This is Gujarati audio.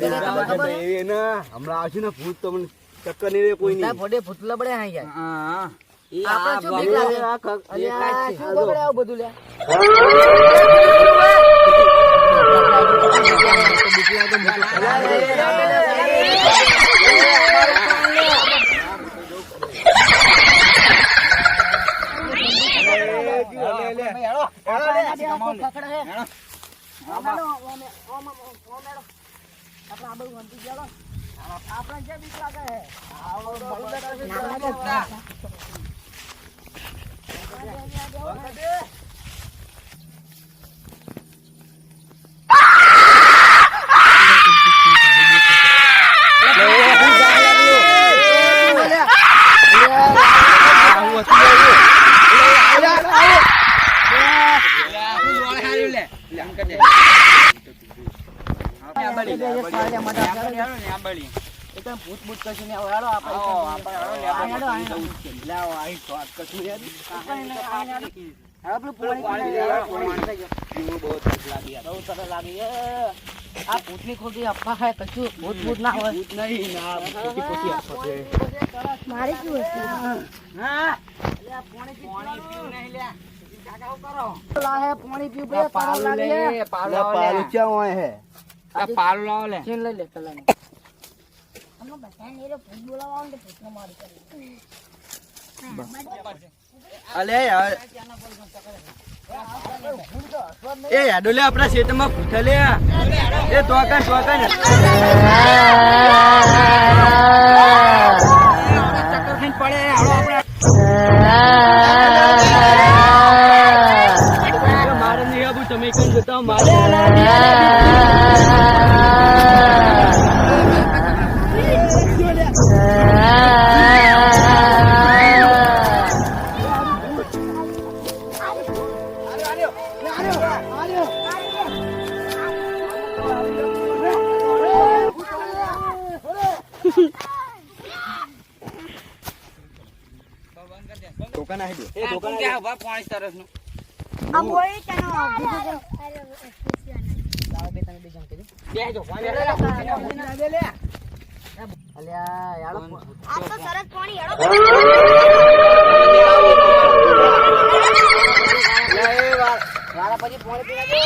હમણાં આવશે ને ભૂત તો મને ચક્કર નહીં રે કોઈ નહીં ફોડે ફૂટલા પડે હા યાર હા એ આપણે શું બીક લાગે શું બગડે આવું બધું લે ભૂત ભૂત કશું ને હેડો આ ભૂતની ખોટી અફવા ખાય કશું ભૂત ભૂત ના હોય મારે શું પાણી પીવું પાલું ક્યાં હોય હે પાલું લાવો લે ચીન લઈ લે કલાને એ યાદો લે આપડા ખેતરમાં પૂછે લે એ ટોકન ચક્કર ખાઈને પડે હાલો આપડે મારે નહીં આવું તમે કઈ જતા મારે દુકાન આવી દે એ દુકાન કે હા પાણી સરસ નું આ બોય તનો બે તને બે જણ કે બેજો પાણી લે લે અલ્યા યાર આ તો સરસ પાણી હેડો લે વાળા પછી પાણી પીના દે